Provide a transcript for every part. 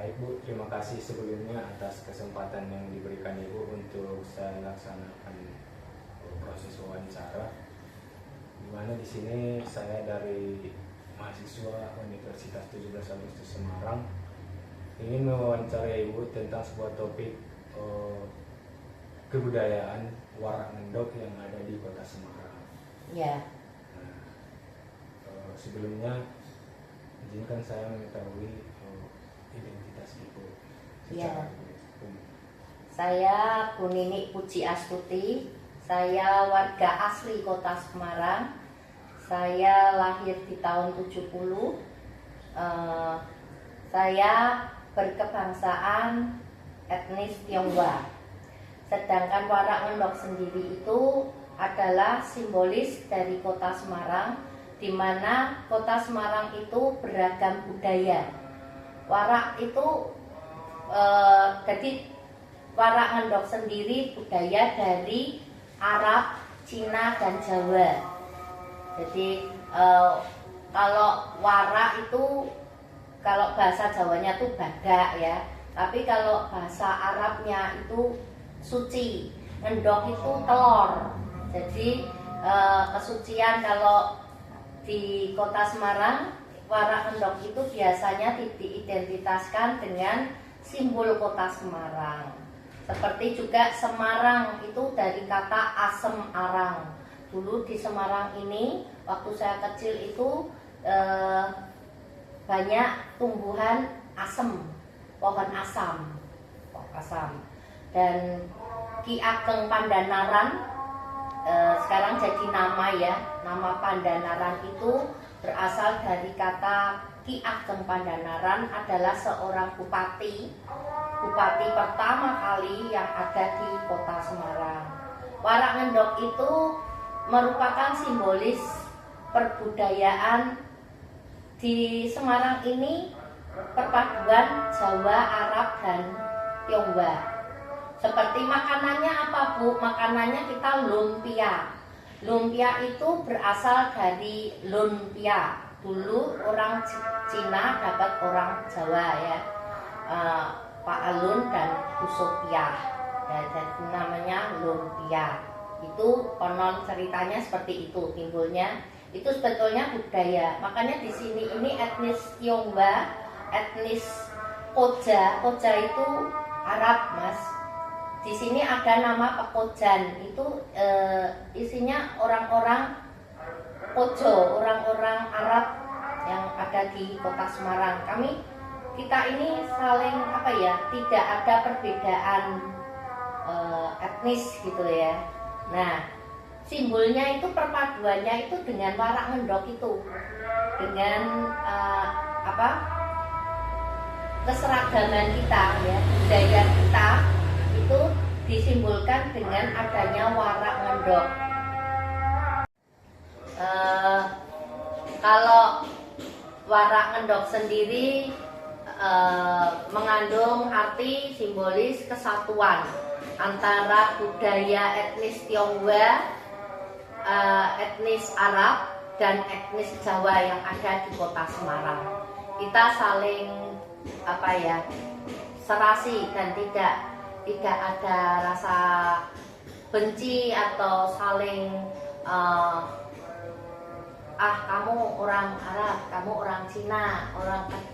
Baik Bu, terima kasih sebelumnya atas kesempatan yang diberikan Ibu untuk saya laksanakan proses wawancara. Di mana di sini saya dari mahasiswa Universitas 17 Agustus Semarang ingin mewawancarai Ibu tentang sebuah topik kebudayaan warak ngendok yang ada di Kota Semarang. Ya. Nah, sebelumnya izinkan saya mengetahui identitas Ibu secara umum. Saya Bu Nini Puji Astuti. Saya warga asli Kota Semarang. Saya lahir di tahun 70. Saya berkebangsaan etnis Tionghoa. Sedangkan warak ngendok sendiri itu adalah simbolis dari Kota Semarang, di mana Kota Semarang itu beragam budaya. Warak itu jadi warak ngendok sendiri budaya dari Arab, Cina, dan Jawa. Jadi kalau warak itu, kalau bahasa Jawanya itu badak ya, tapi kalau bahasa Arabnya itu suci. Ngendok itu telur. Jadi kesucian kalau di Kota Semarang, warak ngendok itu biasanya diidentitaskan dengan simbol Kota Semarang. Seperti juga Semarang itu dari kata asem arang. Dulu di Semarang ini waktu saya kecil itu banyak tumbuhan asem, pohon asam. Dan Ki Ageng Pandanaran sekarang jadi nama ya. Nama Pandanaran itu berasal dari kata Ki Ageng Pandanaran adalah seorang bupati pertama kali yang ada di Kota Semarang. Warak ngendok itu merupakan simbolis perbudayaan di Semarang ini, perpaduan Jawa, Arab, dan Tionghoa. Seperti makanannya apa Bu? Makanannya kita lumpia. Lumpia itu berasal dari lumpia. Dulu orang Cina dapat orang Jawa ya, Pak Alun dan Bu Sophia, jadi namanya lumpia. Itu konon ceritanya seperti itu timbulnya. Itu sebetulnya budaya. Makanya di sini ini etnis Tionghoa, etnis Koja. Koja itu Arab Mas. Di sini ada nama Pekojan, itu isinya orang-orang Pojo, orang-orang Arab yang ada di Kota Semarang. Kita ini saling tidak ada perbedaan etnis gitu ya. Nah, simbolnya itu, perpaduannya itu dengan warak ngendok itu, dengan keseragaman kita ya, budaya kita itu disimbolkan dengan adanya warak ngendok. Kalau warak ngendok sendiri mengandung arti simbolis kesatuan antara budaya etnis Tionghoa, etnis Arab, dan etnis Jawa yang ada di Kota Semarang. Kita saling serasi dan tidak ada rasa benci atau saling kamu orang Arab, kamu orang Cina,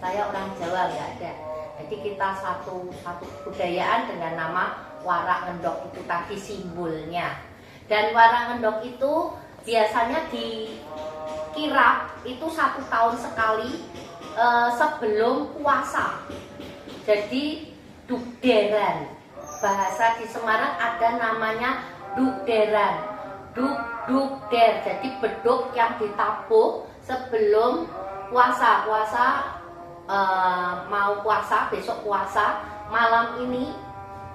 saya orang Jawa, nggak ada. Jadi kita satu kebudayaan dengan nama warak ngendok itu tadi simbolnya. Dan warak ngendok itu biasanya dikirap itu 1 tahun sekali sebelum puasa. Jadi dukderan. Bahasa di Semarang ada namanya dukderan. Dukder, jadi beduk yang ditabuh sebelum puasa. Mau puasa, besok puasa, malam ini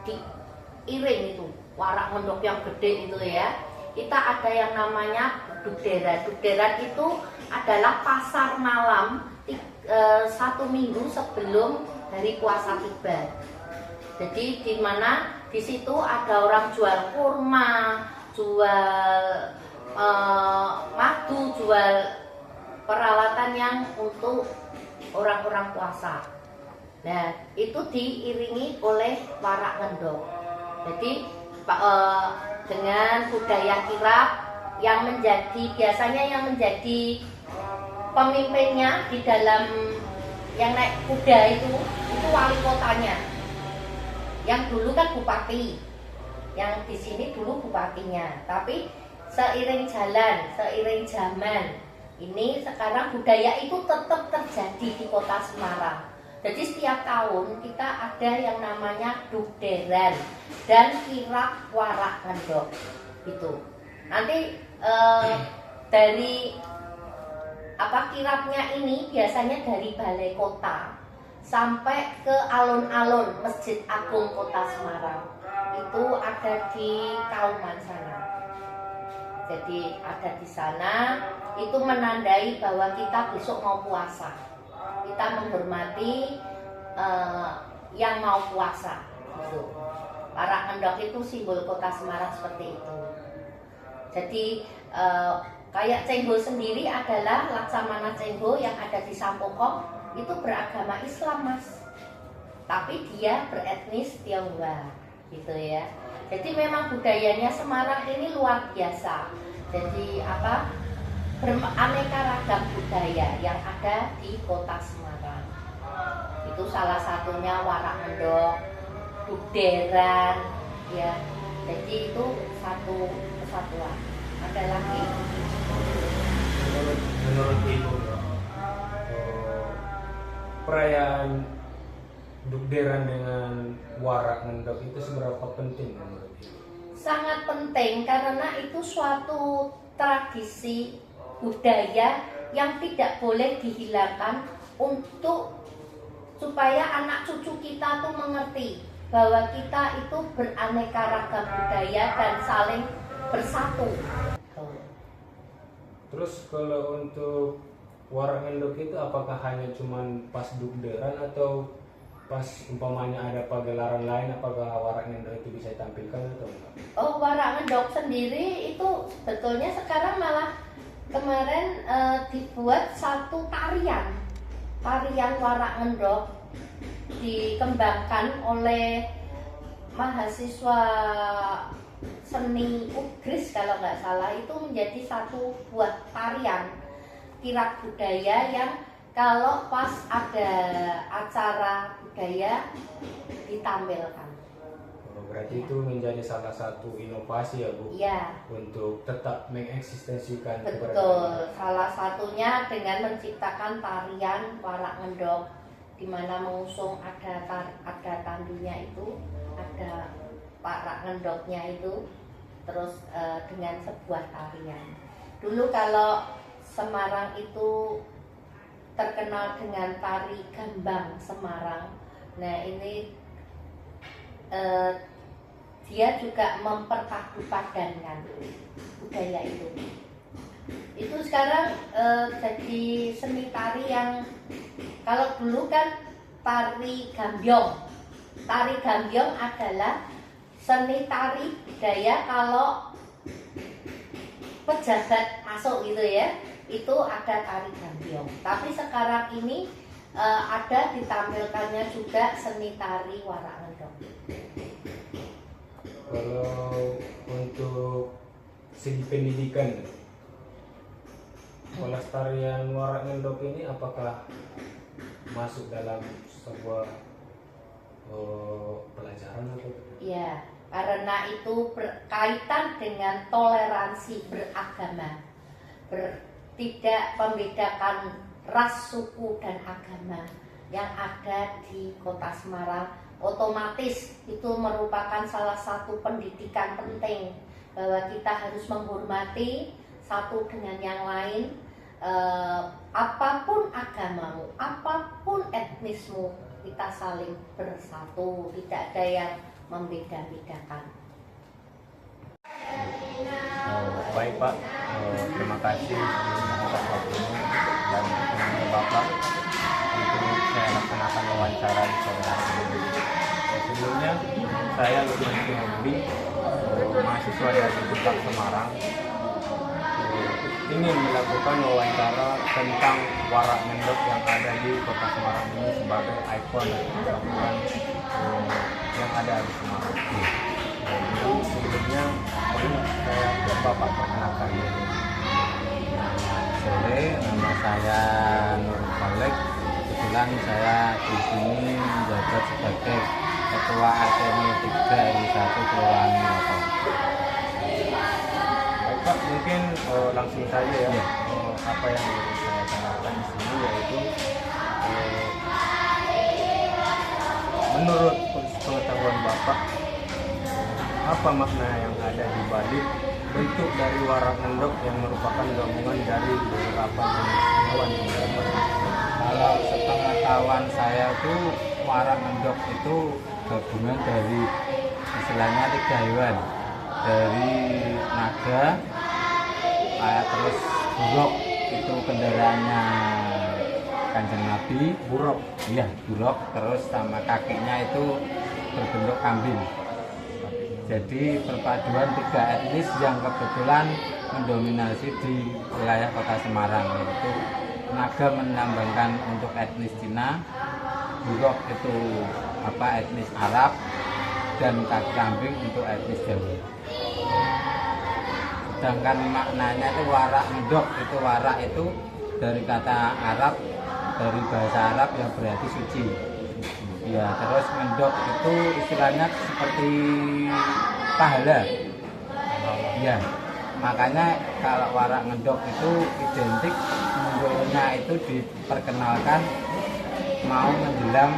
diiring itu warak ngendok yang gede itu ya. Kita ada yang namanya dukderan. Dukderan itu adalah pasar malam 1 minggu sebelum hari puasa tiba. Jadi di mana di situ ada orang jual kurma, jual madu, jual peralatan yang untuk orang-orang puasa. Nah, itu diiringi oleh warak ngendok. Jadi dengan budaya kirap yang biasanya yang menjadi pemimpinnya di dalam yang naik kuda itu wali kotanya. Yang dulu kan bupati, yang di sini dulu bupatinya. Tapi seiring zaman, ini sekarang budaya itu tetap terjadi di kota Semarang. Jadi setiap tahun kita ada yang namanya dugderan dan kirap warak ngendok itu. Nanti dari kirapnya ini biasanya dari balai kota sampai ke alun-alun Masjid Agung Kota Semarang. Itu ada di Kauman sana. Jadi ada di sana, itu menandai bahwa kita besok mau puasa. Kita menghormati yang mau puasa. Gitu. Warak ngendok itu simbol Kota Semarang seperti itu. Jadi kayak Cengho sendiri adalah Laksamana Cengho yang ada di Sampokong, itu beragama Islam, Mas. Tapi dia beretnis Tionghoa, gitu ya. Jadi memang budayanya Semarang ini luar biasa. Jadi beraneka ragam budaya yang ada di Kota Semarang. Itu salah satunya warak ngendok, dugderan, ya. Jadi itu satu kesatuan. Ada lagi? Menurut Ibu, perayaan dugderan dengan warak ngendok itu seberapa penting menurut Ibu? Sangat penting karena itu suatu tradisi budaya yang tidak boleh dihilangkan untuk supaya anak cucu kita tuh mengerti bahwa kita itu beraneka ragam budaya dan saling bersatu. Terus kalau untuk warak ngendok itu apakah hanya cuman pas dugderan atau pas umpamanya ada pagelaran lain, apakah warak ngendok itu bisa ditampilkan atau enggak? Oh, warak ngendok sendiri itu sebetulnya sekarang malah kemarin dibuat satu tarian warak ngendok, dikembangkan oleh mahasiswa seni Ugris kalau nggak salah, itu menjadi satu buah tarian kirap budaya yang kalau pas ada acara budaya ditampilkan. Oh, berarti itu menjadi salah satu inovasi ya Bu? Iya. Untuk tetap mengeksistensikan. Betul. Salah satunya dengan menciptakan tarian warak ngendok, di mana mengusung ada tandunya itu, ada warak ngendoknya itu, terus dengan sebuah tarian. Dulu kalau Semarang itu terkenal dengan tari gambang Semarang. Nah ini dia juga memperpadupadankan budaya itu. Itu sekarang jadi seni tari yang kalau dulu kan tari gambyong. Tari gambyong adalah seni tari budaya kalau pejabat masuk gitu ya. Itu ada tari gambyong. Tapi sekarang ini ada ditampilkannya juga seni tari warak ngendok. Kalau untuk segi pendidikan, pelestarian warak ngendok ini apakah masuk dalam sebuah pelajaran atau? Ya, karena itu berkaitan dengan toleransi beragama. Tidak membedakan ras, suku, dan agama yang ada di Kota Semarang. Otomatis itu merupakan salah satu pendidikan penting bahwa kita harus menghormati satu dengan yang lain. Apapun agamamu, apapun etnismu, kita saling bersatu, tidak ada yang membeda-bedakan. Baik Pak, terima kasih atas waktunya dan dukungan Bapak untuk saya laksanakan wawancara di sore hari ini. Sebelumnya saya Lukman Syihombi, mahasiswa dari Kota Semarang. ingin melakukan wawancara tentang warak ngendok yang ada di Kota Semarang ini sebagai ikon perempuan yang ada di Semarang. Jadi sebelumnya mungkin saya ke Bapak perkenalkan diri. Sore, nama saya Nur Khalid. Kebetulan saya di sini menjabat sebagai Ketua RT 03 RW 1 Kelurahan Wiroto. Baik Pak, mungkin langsung saja ya. Ya. Apa yang ingin saya tanyakan di sini yaitu menurut pengetahuan Bapak, apa makna yang ada di balik bentuk dari warak ngendok yang merupakan gabungan dari beberapa jenis hewan yang ada? Kalau sepengetahuan saya itu warak ngendok itu gabungan dari istilahnya 3 hewan, dari naga, terus buruk itu kendaraannya Kanjeng Nabi, Buruk. iya buruk, terus sama kakinya itu berbentuk kambing. Jadi perpaduan 3 etnis yang kebetulan mendominasi di wilayah Kota Semarang, yaitu naga menambangkan untuk etnis Cina, buruk itu etnis Arab, dan kaki kambing untuk etnis Jawa. Sedangkan maknanya itu warak ngendok, itu warak itu dari kata Arab, dari bahasa Arab yang berarti suci. Ya, terus ngendok itu istilahnya seperti pahala. Ya, makanya kalau warak ngendok itu identik munculnya itu diperkenalkan mau menjelang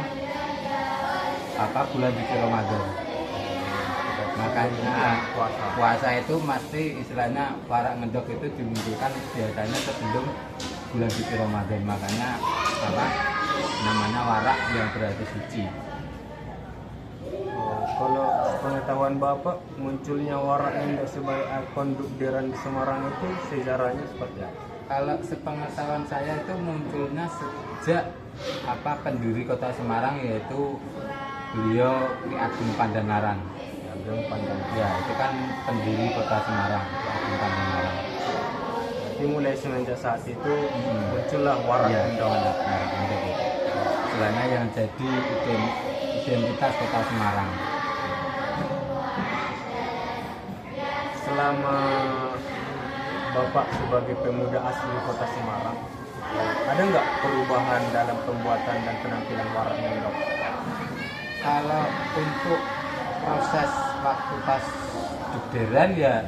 bulan suci Ramadan. Makanya puasa itu mesti istilahnya warak ngendok itu dimunculkan biasanya sebelum bulan suci Ramadan. Makanya namanya warak yang berarti suci. Kalau pengetahuan Bapak, munculnya warak ngendok sebagai ikon Dukderan di Semarang itu sejarahnya seperti apa? Kalau sepengetahuan saya itu munculnya sejak pendiri Kota Semarang, yaitu beliau Ki Ageng Pandanaran. Ya, itu kan pendiri Kota Semarang, Ki Ageng Pandanaran. Jadi mulai semenjak saat itu muncullah warak ngendok. Istilahnya yang jadi identitas Kota Semarang. Selama Bapak sebagai pemuda asli Kota Semarang, ada nggak perubahan dalam pembuatan dan penampilan warak ngendok? Kalau untuk proses waktu pas Dukderan ya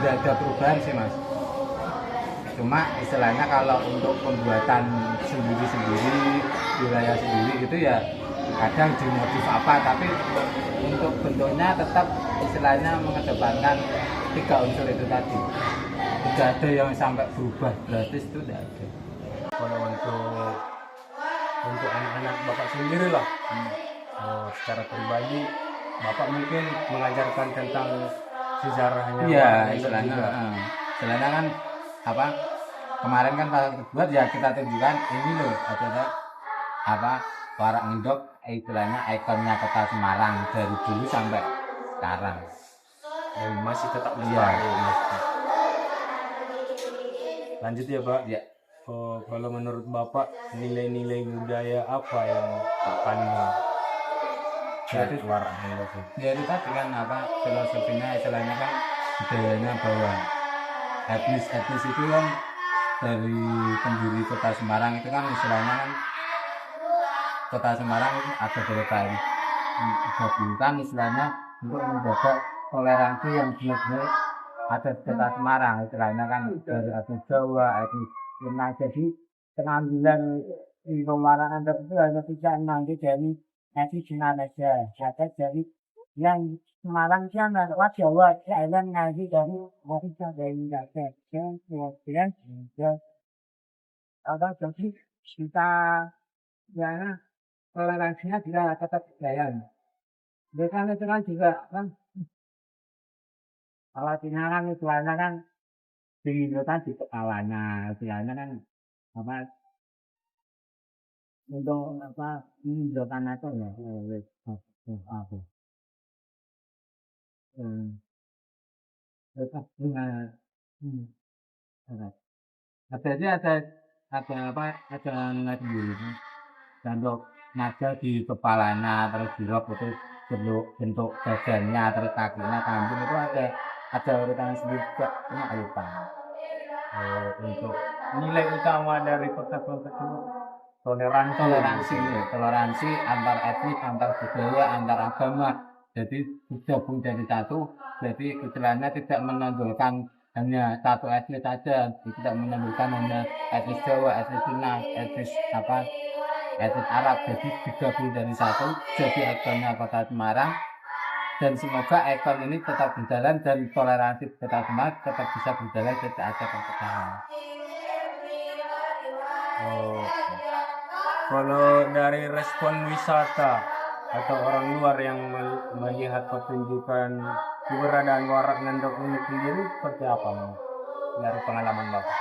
tidak ada perubahan sih Mas. Cuma istilahnya kalau untuk pembuatan sendiri-sendiri, wilayah sendiri gitu ya kadang dimodif tapi untuk bentuknya tetap istilahnya mengedepankan 3 unsur itu tadi. Tidak ada yang sampai berubah drastis, itu tidak ada. Kalau untuk anak-anak Bapak sendiri lah, secara pribadi Bapak mungkin mengajarkan tentang sejarahnya. Iya, istilahnya istilahnya kan kemarin kan pas buat ya kita tunjukkan ini loh, ada warak ngendok, istilahnya ikonnya Kota Semarang dari dulu sampai sekarang. masih tetap Iya. Lanjut ya Pak. Ya. Kalau menurut Bapak, nilai-nilai budaya apa yang akan Jadi warak ngendok? ya itu tadi kan filosofinya istilahnya kan budayanya bahwa etnis itu kan dari pendiri Kota Semarang itu kan istilahnya kan Kota Semarang itu ada beberapa gabungan istilahnya untuk menjaga toleransi yang benar-benar ada di Kota Semarang, istilahnya kan dari etnis Jawa, etnis Cina. Jadi pengambilan di pemwarangan itu hanya tidak nanti dari etnis Cina saja, ada dari yang Semarang kan lewat Jawa, Thailand ngaji dari Malaysia dari Indonesia, kemudian jadi kita ya toleransinya juga tetap berjalan. Dengan itu kan juga kan kalau Cina kan istilahnya kan diinginkan di kepalanya, istilahnya kan untuk menunjukkan itu ya Hmm. Jadi ada apa? Ada nadi bentuk naga di kepalanya, terus di rok itu bentuk bentuk badannya, terus kakinya, kambing itu ada urutan sendiri juga, cuma lupa. Untuk nilai utama dari kota-kota itu toleransi. Toleransi antar etnis, antar budaya, antar agama. Jadi digabung jadi satu. Jadi istilahnya tidak menonjolkan hanya satu etnis saja, tidak menonjolkan hanya etnis Jawa, etnis Cina, etnis apa, etnis Arab. Jadi digabung jadi satu. Jadi ikonnya Kota Semarang. Dan semoga ikon ini tetap berjalan dan toleransi tetap semangat, tetap bisa berjalan, tidak ada perpecahan. Oh, kalau dari respon wisata atau orang luar yang melihat pertunjukan keberadaan Warak Ngendok ini sendiri seperti apa, Mas? Dari pengalaman Bapak?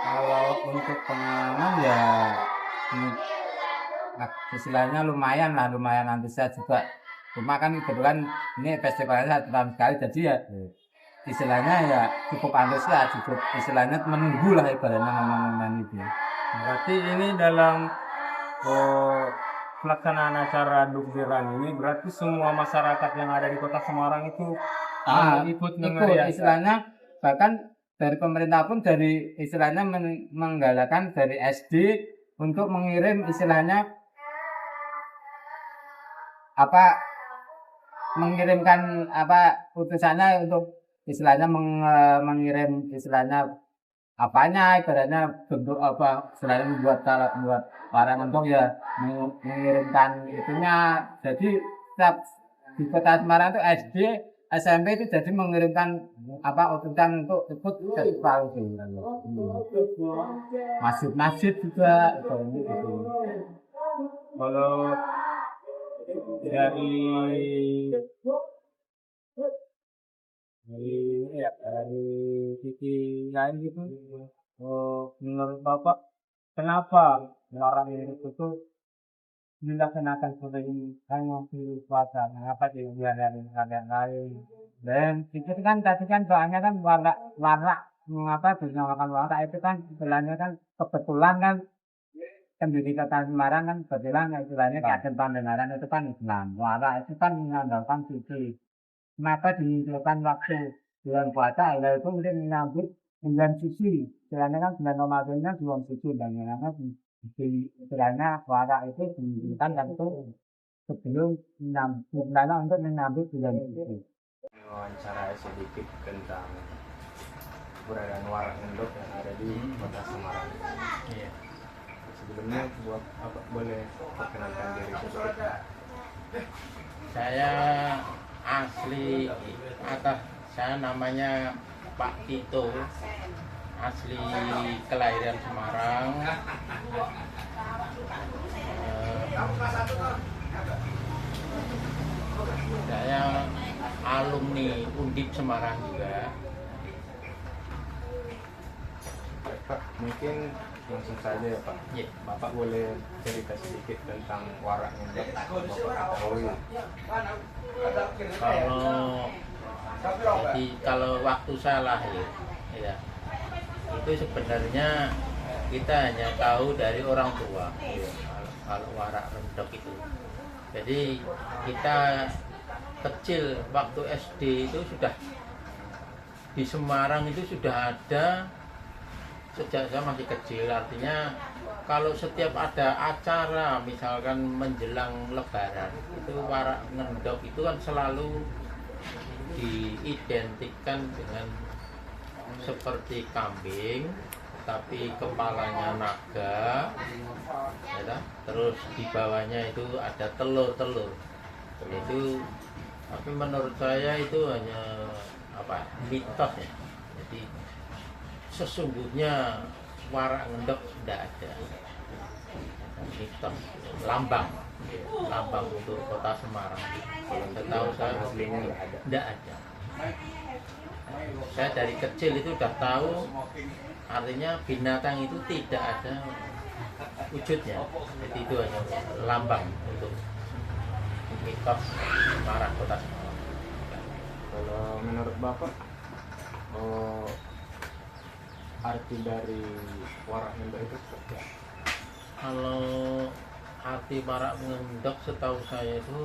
Kalau untuk pengalaman ya, hmm, istilahnya lumayan lah, lumayan antusias juga. Cuma kan kebetulan ini festivalnya 1 tahun sekali, jadi ya istilahnya ya cukup antusias, cukup istilahnya menunggu lah ibaratnya momen-momen itu. Berarti ini dalam pelaksanaan acara Dukdiran ini berarti semua masyarakat yang ada di Kota Semarang itu ikut memeriahkan. Istilahnya bahkan dari pemerintah pun dari istilahnya menggalakkan dari SD untuk mengirim istilahnya apa, mengirimkan apa utusannya untuk istilahnya mengirim istilahnya apanya, ibaratnya bentuk apa, istilahnya buat para ngendok ya mengirimkan itunya. Jadi setiap di Kota Semarang itu SD, SMP itu jadi mengirimkan apa utusan untuk ikut festival itu. Masjid-masjid juga gitu. Kalau dari sisi lain gitu, menurut Bapak kenapa Warak Ngendok itu dilaksanakan seperti ini hanya di puasa? Kenapa tidak yang lain? Dan itu kan tadi kan soalnya kan warak mengapa dinamakan warak itu kan istilahnya kan kebetulan kan pendiri Kota Semarang kan kebetulan istilahnya Kaden Pandengaran itu kan Islam. Warak itu kan mengandalkan suci. Maka dimunculkan waktu bulan puasa, itu mungkin menyambut bulan suci. Istilahnya kan bulan Ramadannya bulan suci, karena di istilahnya Warak itu dimunculkan dan itu sebelum untuk menyambut bulan suci. Wawancara sedikit tentang keberadaan Warak Ngendok yang ada di Kota Semarang. Iya. Sebelumnya boleh perkenalkan diri sedikit. Saya asli saya namanya Pak Tito, asli kelahiran Semarang. Saya alumni Undip Semarang juga. Pak, mungkin langsung saja ya Pak. Ya. Bapak boleh cerita sedikit tentang Warak Ngendok yang Bapak ketahui. Kalau waktu saya lahir, ya, itu sebenarnya kita hanya tahu dari orang tua. Ya, kalau Warak Ngendok itu. Jadi kita kecil waktu SD itu sudah di Semarang itu sudah ada sejak saya masih kecil. Artinya kalau setiap ada acara misalkan menjelang Lebaran itu Warak Ngendok itu kan selalu diidentikan dengan seperti kambing tapi kepalanya naga ya, terus di bawahnya itu ada telur-telur itu. Tapi menurut saya itu hanya apa, mitos ya. Jadi sesungguhnya Warak Ngendok tidak ada, mitos, lambang untuk Kota Semarang. Kalau setahu saya Aslinya tidak ada. Saya dari kecil itu sudah tahu, artinya binatang itu tidak ada wujudnya. Jadi itu hanya lambang untuk mitos Semarang, Kota Semarang. Kalau menurut Bapak Oh, arti dari warak ngendok itu seperti apa? Kalau arti warak ngendok setahu saya itu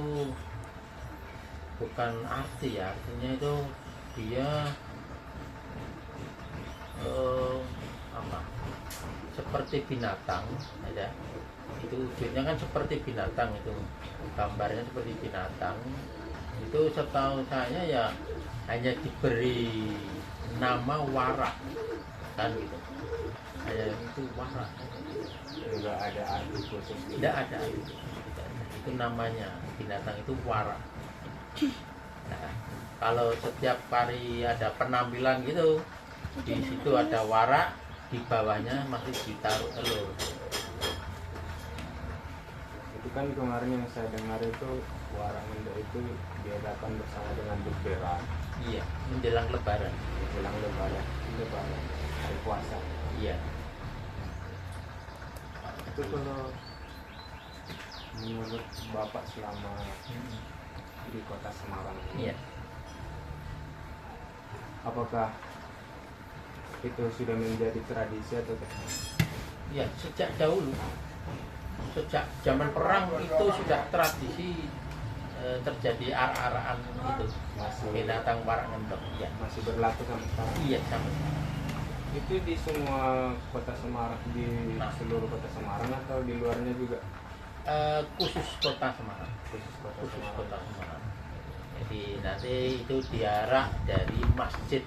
bukan arti ya, artinya itu dia apa, seperti binatang ya, itu wujudnya kan seperti binatang, itu gambarnya seperti binatang. Itu setahu saya ya hanya diberi nama warak kan gitu, hanya itu warak, Enggak ada arti khusus gitu. tidak ada itu namanya binatang itu warak. Nah, kalau setiap kali ada penampilan gitu, di situ ada warak, di bawahnya masih ditaruh telur. Itu kan kemarin yang saya dengar itu warak ngendok itu diadakan bersama dengan beberan Iya, menjelang lebaran. menjelang lebaran hari puasa. Iya. Itu kalau menurut Bapak selama di kota Semarang ini, Iya. apakah itu sudah menjadi tradisi atau tidak? Ya, sejak dahulu, sejak zaman perang itu sudah tradisi terjadi arak-arakan itu Masih binatang warak ngendok. Ya, masih berlaku sampai sekarang? iya sama. Itu di semua kota Semarang, di seluruh kota Semarang atau di luarnya juga? Khusus kota Semarang. Khusus kota Khusus Semarang. kota Semarang. Jadi nanti itu diarak dari Masjid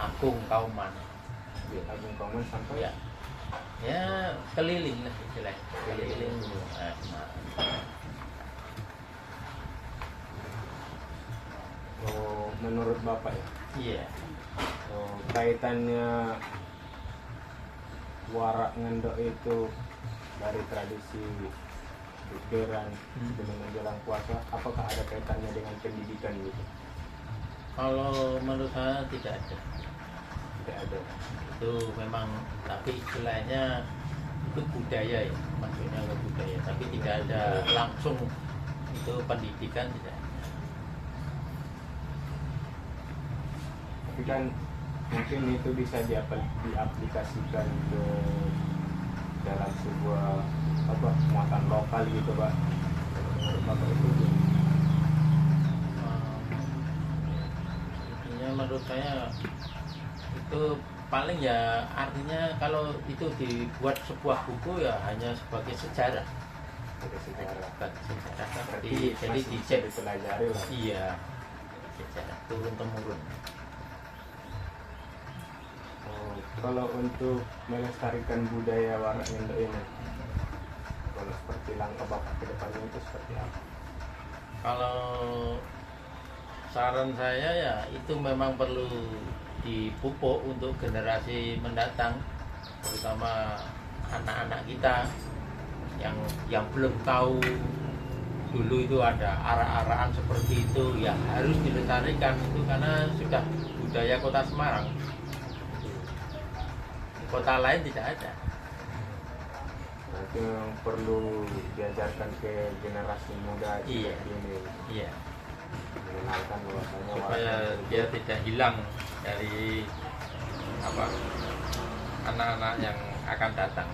Agung Kauman. Di Agung Kauman sampai Ya, ya keliling lah istilahnya. Keliling Semarang. Oh, menurut Bapak ya, Iya. oh, kaitannya warak ngendok itu dari tradisi beberan sebelum menjelang puasa, apakah ada kaitannya dengan pendidikan gitu? Kalau menurut saya tidak ada. Tidak ada. Itu memang, tapi istilahnya itu budaya ya, maksudnya ke budaya, tapi tidak ada langsung itu pendidikan, tidak ada. Tapi kan mungkin itu bisa diaplikasikan ke dalam sebuah apa muatan lokal gitu Pak. Menurut Bapak itu Intinya menurut saya itu paling ya, artinya kalau itu dibuat sebuah buku ya hanya sebagai sejarah. ada sejarah. Sebagai sejarah. Berarti Jadi masih bisa dicek. dipelajari lah. Iya, sejarah turun temurun. Oh, kalau untuk melestarikan budaya warak ngendok ini, kalau seperti langkah Bapak ke depannya itu seperti apa? Kalau saran saya ya itu memang perlu dipupuk untuk generasi mendatang, terutama anak-anak kita yang belum tahu dulu itu ada arak-arakan seperti itu, ya harus dilestarikan itu karena sudah budaya kota Semarang. Di kota lain tidak ada. Berarti memang perlu diajarkan ke generasi muda Iya. seperti ini, Iya, mengenalkan bahwasanya supaya warak dia tidak hilang dari anak-anak yang akan datang.